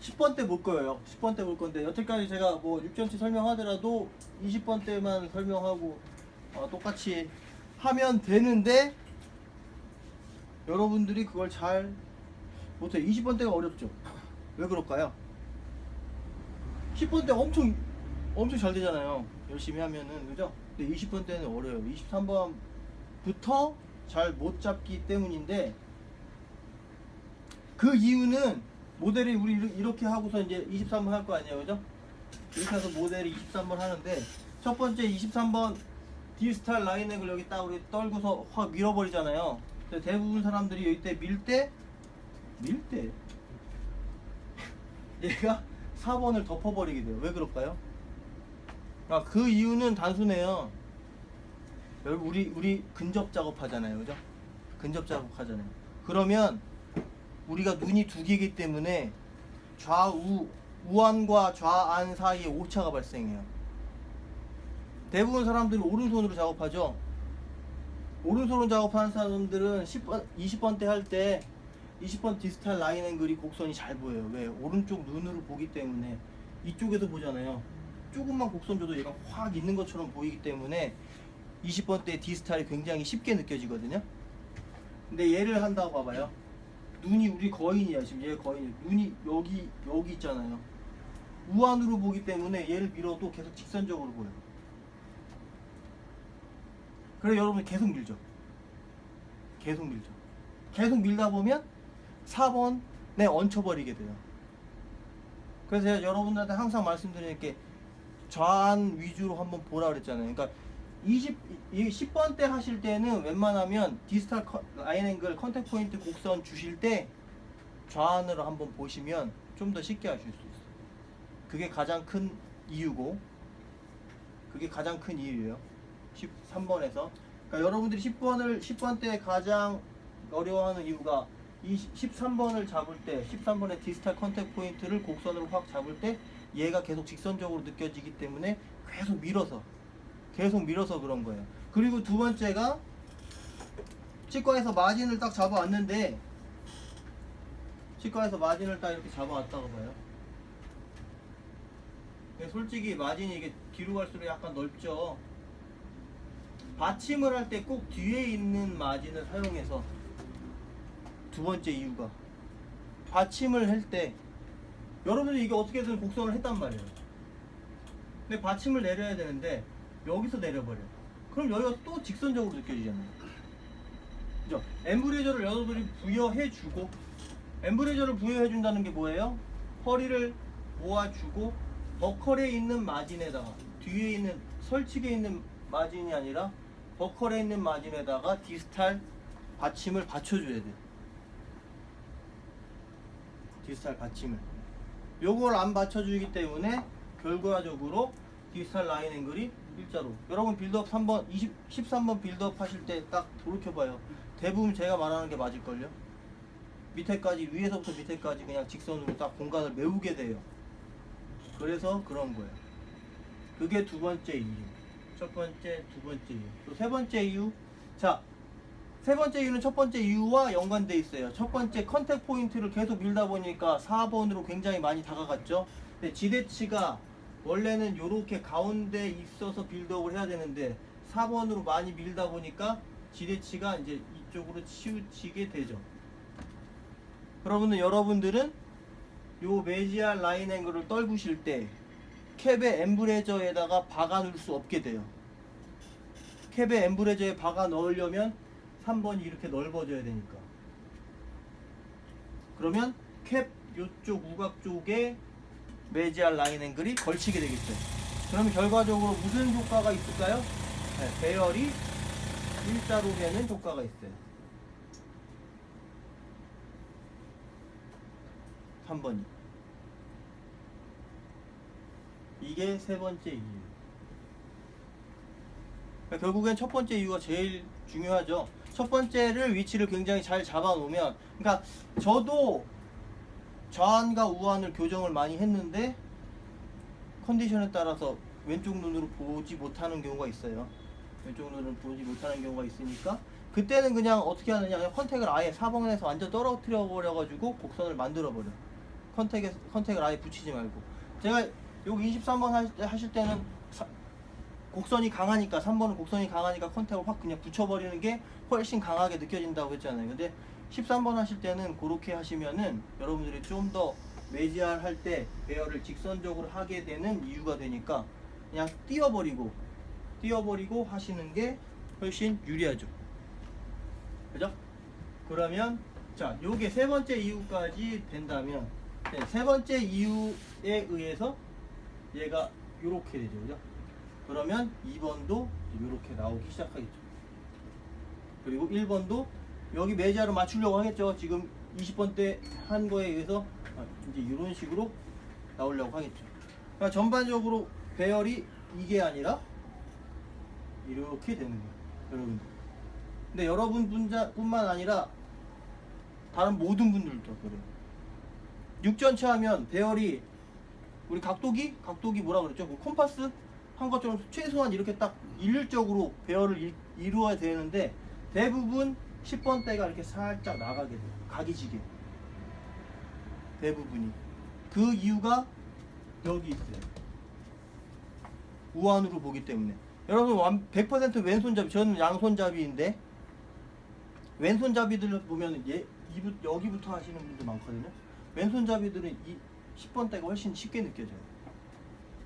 10번 때 볼 거예요. 10번 때 볼 건데 여태까지 제가 뭐 6전치 설명하더라도 20번 때만 설명하고 똑같이 하면 되는데 여러분들이 그걸 잘 못해요. 20번 때가 어렵죠. 왜 그럴까요? 10번 때 엄청 잘 되잖아요. 열심히 하면은, 그죠? 근데 20번 때는 어려워요. 23번부터 잘 못 잡기 때문인데, 그 이유는 모델이 우리 이렇게 하고서 이제 23번 할 거 아니에요, 그죠? 이렇게 해서 모델이 23번 하는데, 첫 번째 23번 D스타일 라인액을 여기 딱 우리 떨고서 확 밀어버리잖아요. 근데 대부분 사람들이 이때 밀 때 얘가 4번을 덮어버리게 돼요. 왜 그럴까요? 그 이유는 단순해요. 여러분 우리 근접 작업하잖아요, 그죠? 근접 작업하잖아요. 그러면 우리가 눈이 두 개이기 때문에 우안과 좌안 사이에 오차가 발생해요. 대부분 사람들이 오른손으로 작업하죠. 오른손으로 작업하는 사람들은 20번 때 할 때 20번 디스탈 라인 앵글이 곡선이 잘 보여요. 왜? 오른쪽 눈으로 보기 때문에. 이쪽에서 보잖아요. 조금만 곡선 줘도 얘가 확 있는 것처럼 보이기 때문에 20번 때 디스탈이 굉장히 쉽게 느껴지거든요. 근데 얘를 한다고 봐봐요. 눈이 우리 거인이야. 지금 얘 거인이야. 눈이 여기 있잖아요. 우안으로 보기 때문에 얘를 밀어도 계속 직선적으로 보여요. 그래 여러분 계속 밀죠. 계속 밀다 보면 4번에 얹혀버리게 돼요. 그래서 제가 여러분들한테 항상 말씀드리는 게 좌안 위주로 한번 보라 그랬잖아요. 그러니까 10번 때 하실 때는 웬만하면 디스탈 라인 앵글 컨택 포인트 곡선 주실 때 좌안으로 한번 보시면 좀 더 쉽게 하실 수 있어요. 그게 가장 큰 이유고, 그게 가장 큰 이유예요. 13번에서. 그러니까 여러분들이 10번 때 가장 어려워하는 이유가 이 13번을 잡을 때, 13번의 디스탈 컨택 포인트를 곡선으로 확 잡을 때 얘가 계속 직선적으로 느껴지기 때문에 계속 밀어서 그런 거예요. 그리고 두 번째가 치과에서 마진을 딱 잡아왔는데, 치과에서 마진을 딱 이렇게 잡아왔다고 봐요. 솔직히 마진이 이게 뒤로 갈수록 약간 넓죠. 받침을 할 때 꼭 뒤에 있는 마진을 사용해서, 두 번째 이유가 받침을 할 때 여러분들이 이게 어떻게든 곡선을 했단 말이에요. 근데 받침을 내려야 되는데 여기서 내려버려요. 그럼 여기가 또 직선적으로 느껴지잖아요. 그죠? 엠브레이저를 여러분들이 부여해주고, 엠브레이저를 부여해준다는 게 뭐예요? 허리를 모아주고 버컬에 있는 마진에다가, 뒤에 있는 설치기에 있는 마진이 아니라 버컬에 있는 마진에다가 디스탈 받침을 받쳐줘야 돼요. 디스탈 받침을. 요걸 안 받쳐주기 때문에 결과적으로 디스탈 라인 앵글이 일자로. 여러분 빌드업 3번 13번 빌드업 하실 때 딱 돌이켜봐요. 대부분 제가 말하는 게 맞을걸요. 밑에까지, 위에서부터 밑에까지 그냥 직선으로 딱 공간을 메우게 돼요. 그래서 그런 거예요. 그게 두 번째 이유. 첫 번째, 두 번째 이유. 또 세 번째 이유. 자, 세 번째 이유는 첫 번째 이유와 연관돼 있어요. 첫 번째 컨택 포인트를 계속 밀다 보니까 4번으로 굉장히 많이 다가갔죠. 근데 지대치가 원래는 이렇게 가운데 있어서 빌드업을 해야 되는데 4번으로 많이 밀다 보니까 지대치가 이제 이쪽으로 치우치게 되죠. 그러면 여러분들은 요 메지알 라인 앵글을 떨구실 때 캡의 엠브레저에다가 박아 넣을 수 없게 돼요. 캡의 엠브레저에 박아 넣으려면 3번이 이렇게 넓어져야 되니까. 그러면 캡 요쪽 우각 쪽에 메지알 라인 앵글이 걸치게 되겠죠. 그러면 결과적으로 무슨 효과가 있을까요? 네, 배열이 일자로 되는 효과가 있어요. 3번이. 이게 세 번째 이유. 그러니까 결국엔 첫 번째 이유가 제일 중요하죠. 첫 번째를 위치를 굉장히 잘 잡아 놓으면, 그러니까 저도 좌안과 우안을 교정을 많이 했는데 컨디션에 따라서 왼쪽 눈으로 보지 못하는 경우가 있어요. 왼쪽 눈으로 보지 못하는 경우가 있으니까 그때는 그냥 어떻게 하느냐, 그냥 컨택을 아예 4번에서 완전 떨어뜨려 버려 가지고 곡선을 만들어 버려. 컨택을 아예 붙이지 말고. 제가 여기 23번 하실 때는 곡선이 강하니까, 3번은 곡선이 강하니까 컨택을 확 그냥 붙여버리는 게 훨씬 강하게 느껴진다고 했잖아요. 근데 13번 하실 때는 그렇게 하시면은 여러분들이 좀 더 매지알 할 때 배열을 직선적으로 하게 되는 이유가 되니까 그냥 띄워버리고 하시는 게 훨씬 유리하죠. 그죠? 그러면 자, 요게 세 번째 이유까지 된다면, 네, 세 번째 이유에 의해서 얘가 요렇게 되죠. 그죠? 그러면 2번도 요렇게 나오기 시작하겠죠. 그리고 1번도 여기 매지알을 맞추려고 하겠죠. 지금 20번 때 한 거에 의해서 이제 이런 식으로 나오려고 하겠죠. 그러니까 전반적으로 배열이 이게 아니라 이렇게 되는 거예요, 여러분. 근데 여러분 뿐만 아니라 다른 모든 분들도 그래요. 6전체 하면 배열이 우리 각도기 뭐라 그랬죠? 그 콤파스 한 것처럼 최소한 이렇게 딱 일률적으로 배열을 이루어야 되는데 대부분 10번대가 이렇게 살짝 나가게 돼요. 각이지게. 대부분이. 그 이유가 여기 있어요. 우한으로 보기 때문에. 여러분 100% 왼손잡이, 저는 양손잡이인데 왼손잡이들 보면 여기부터 하시는 분들 많거든요. 왼손잡이들은 이 10번대가 훨씬 쉽게 느껴져요.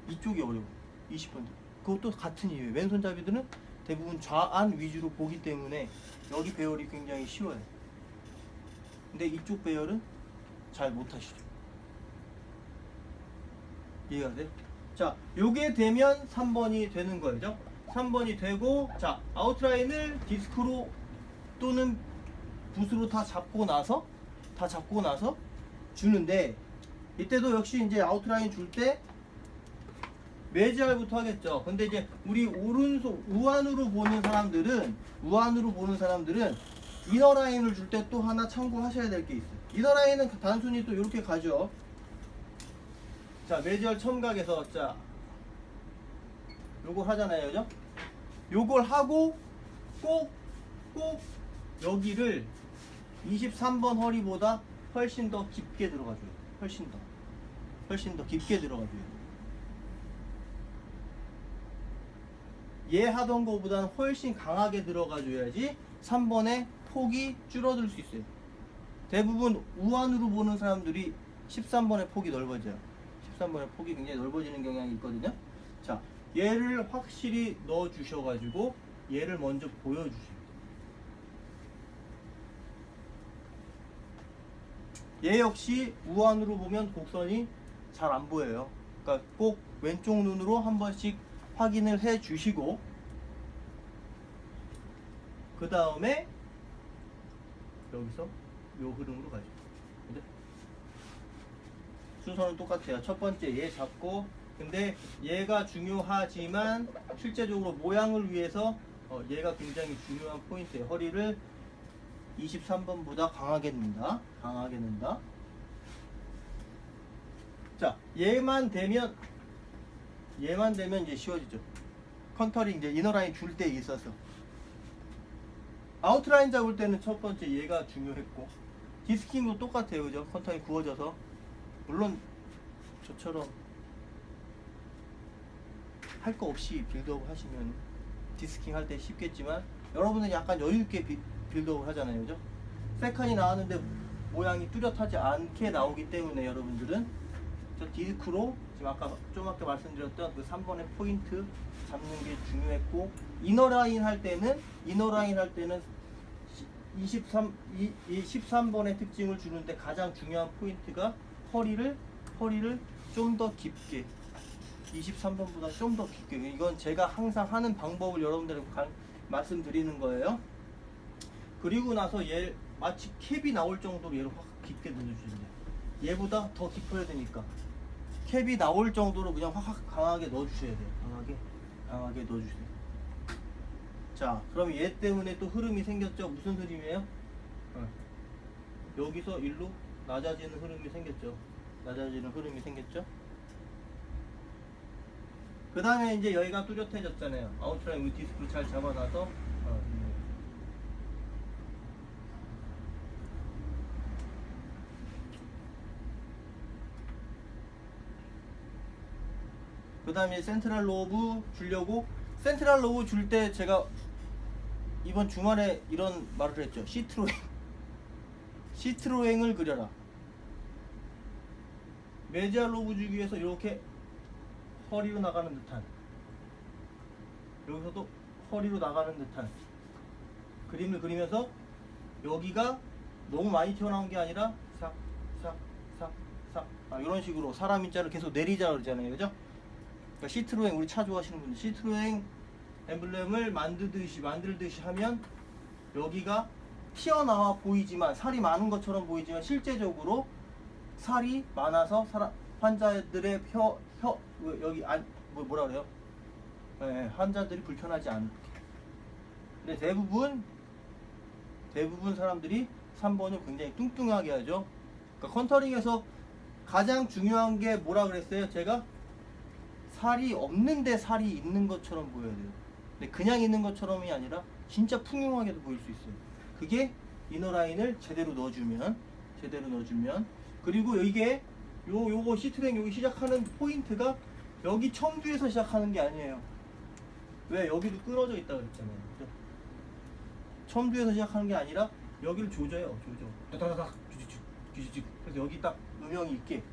이쪽이 어려워. 20번대. 그것도 같은 이유예요. 왼손잡이들은 대부분 좌안 위주로 보기 때문에 여기 배열이 굉장히 쉬워요. 근데 이쪽 배열은 잘 못하시죠. 이해가 돼요? 자, 요게 되면 3번이 되는 거죠. 3번이 되고, 자, 아웃라인을 디스크로 또는 붓으로 다 잡고 나서 주는데, 이때도 역시 이제 아웃라인 줄 때 매지알부터 하겠죠. 근데 이제 우리 오른손 우한으로 보는 사람들은 이너라인을 줄 때 또 하나 참고하셔야 될 게 있어요. 이너라인은 단순히 또 이렇게 가죠. 자, 매지얼 첨각에서 자 요걸 하잖아요, 그죠? 요걸 하고 꼭 여기를 23번 허리보다 훨씬 더 깊게 들어가줘요. 훨씬 더 깊게 들어가줘요. 얘 하던 거보다는 훨씬 강하게 들어가줘야지 3번의 폭이 줄어들 수 있어요. 대부분 우한으로 보는 사람들이 13번의 폭이 넓어져요. 13번의 폭이 굉장히 넓어지는 경향이 있거든요. 자, 얘를 확실히 넣어 주셔가지고 얘를 먼저 보여주세요. 얘 역시 우한으로 보면 곡선이 잘 안 보여요. 그러니까 꼭 왼쪽 눈으로 한 번씩 확인을 해 주시고, 그 다음에 여기서 요 흐름으로 가죠. 그죠? 순서는 똑같아요. 첫 번째 얘 잡고, 근데 얘가 중요하지만 실제적으로 모양을 위해서 얘가 굉장히 중요한 포인트예요. 허리를 23번보다 강하게 넣는다. 자, 얘만 되면 이제 쉬워지죠. 컨터링 이제 이너라인 줄 때 있어서. 아웃라인 잡을 때는 첫 번째 얘가 중요했고, 디스킹도 똑같아요, 그죠? 컨터링 구워져서. 물론 저처럼 할 거 없이 빌드업 하시면 디스킹 할 때 쉽겠지만, 여러분은 약간 여유있게 빌드업을 하잖아요, 그죠? 세컨이 나왔는데 모양이 뚜렷하지 않게 나오기 때문에 여러분들은 저 디스크로 지금 좀 아까 말씀드렸던 그 3번의 포인트 잡는 게 중요했고, 이너라인 할 때는 13번의 특징을 주는데 가장 중요한 포인트가 허리를 좀 더 깊게, 23번보다 좀 더 깊게, 이건 제가 항상 하는 방법을 여러분들에게 말씀드리는 거예요. 그리고 나서 얘 마치 캡이 나올 정도로 얘를 확 깊게 넣어주시면 돼요. 얘보다 더 깊어야 되니까 캡이 나올 정도로 그냥 확 강하게 넣어주셔야 돼요. 강하게 넣어주세요. 자, 그럼 얘 때문에 또 흐름이 생겼죠. 무슨 흐름이에요? 여기서 일로 낮아지는 흐름이 생겼죠. 그 다음에 이제 여기가 뚜렷해졌잖아요. 아웃라인 위디스크를 잘 잡아놔서 그 다음에 센트럴 로브 주려고, 센트럴 로브 줄 때 제가 이번 주말에 이런 말을 했죠. 시트로행. 시트로행을 그려라. 메디알 로브 주기 위해서 이렇게 허리로 나가는 듯한, 여기서도 허리로 나가는 듯한 그림을 그리면서 여기가 너무 많이 튀어나온 게 아니라 싹 싹 싹 싹 이런 식으로 사람 인자를 계속 내리자 그러잖아요, 그죠? 그러니까 시트로행, 우리 차 좋아하시는 분들 시트로행 엠블렘을 만들듯이 하면 여기가 튀어나와 보이지만, 살이 많은 것처럼 보이지만 실제적으로 살이 많아서 환자들의 여기 뭐라 그래요? 네, 환자들이 불편하지 않게. 근데 대부분 사람들이 3번을 굉장히 뚱뚱하게 하죠. 그러니까 컨터링에서 가장 중요한 게 뭐라 그랬어요? 제가 살이 없는데 살이 있는 것처럼 보여야 돼요. 근데 그냥 있는 것처럼이 아니라 진짜 풍요하게도 보일 수 있어요. 그게 이너라인을 제대로 넣어주면, 그리고 이게 요거 시트랭 여기 시작하는 포인트가 여기 첨두에서 시작하는 게 아니에요. 왜? 여기도 끊어져 있다 그랬잖아요. 그죠? 첨두에서 시작하는 게 아니라 여기를 조져요. 따다다닥 쥐쥐쥐. 그래서 여기 딱 음영이 있게.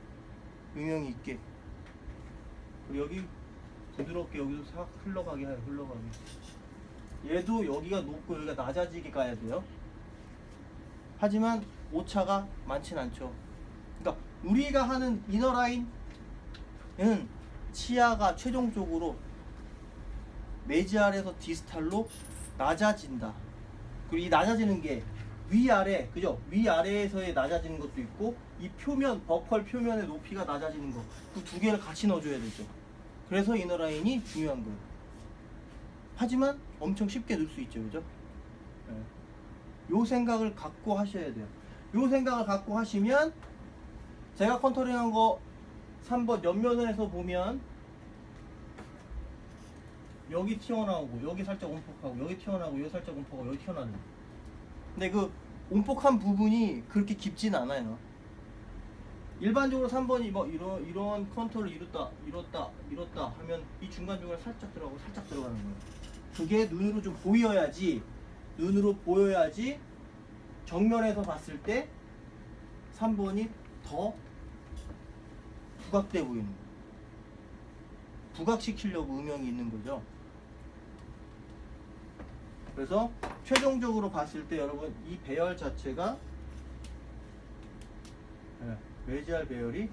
그리고 여기 부드럽게 여기도 싹 흘러가게 해요. 얘도 여기가 높고 여기가 낮아지게 가야 돼요. 하지만 오차가 많진 않죠. 그러니까 우리가 하는 이너라인은 치아가 최종적으로 메지알에서 디스탈로 낮아진다. 그리고 이 낮아지는 게 위아래, 그죠? 위아래에서의 낮아지는 것도 있고, 이 표면, 버컬 표면의 높이가 낮아지는 거, 그 두 개를 같이 넣어줘야 되죠. 그래서 이너라인이 중요한 거예요. 하지만 엄청 쉽게 넣을 수 있죠, 그죠? 네. 요 생각을 갖고 하셔야 돼요. 요 생각을 갖고 하시면, 제가 컨터링한 거 3번 옆면에서 보면 여기 튀어나오고 여기 살짝 움폭하고 여기 튀어나오고 여기 살짝 움폭하고 여기 튀어나오는. 근데 그 움폭한 부분이 그렇게 깊진 않아요. 일반적으로 3번이 뭐 이런 컨터를 이뤘다 하면 이 중간중간에 살짝 들어가고 살짝 들어가는 거예요. 그게 눈으로 좀 보여야지, 정면에서 봤을 때 3번이 더 부각돼 보이는 거예요. 부각시키려고 음영이 있는 거죠. 그래서 최종적으로 봤을 때 여러분 이 배열 자체가 메지알 배열이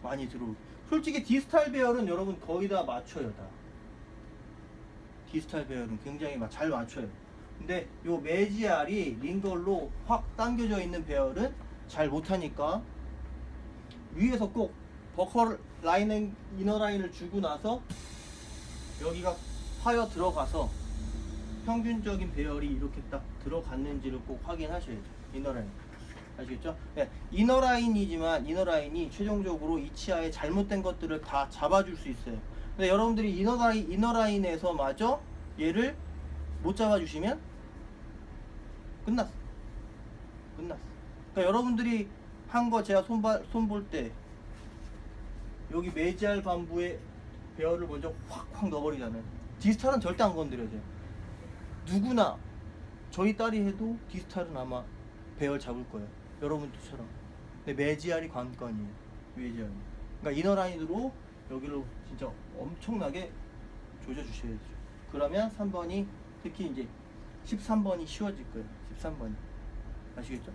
많이 들어오고, 솔직히 디스탈 배열은 여러분 거의 다 맞춰요. 다 디스탈 배열은 굉장히 잘 맞춰요. 근데 요 메지알이 링걸로 확 당겨져 있는 배열은 잘 못하니까 위에서 꼭 버컬 라인, 이너라인을 주고 나서 여기가 파여 들어가서 평균적인 배열이 이렇게 딱 들어갔는지를 꼭 확인하셔야죠. 이너라인 아시겠죠? 네, 이너라인이 최종적으로 이 치아의 잘못된 것들을 다 잡아줄 수 있어요. 근데 여러분들이 이너라인에서 마저 얘를 못 잡아주시면 끝났어. 그러니까 여러분들이 한 거 제가 손 볼 때 여기 메지알 반부에 배열을 먼저 확 넣어버리잖아요. 디스탈은 절대 안 건드려야 돼요. 누구나 저희 딸이 해도 디스탈은 아마 배열 잡을 거예요. 여러분들처럼. 근데 메지알이 관건이에요. 메지알이. 그러니까 이너라인으로 여기를 진짜 엄청나게 조져주셔야죠. 그러면 3번이, 특히 이제 13번이 쉬워질 거예요. 13번이. 아시겠죠?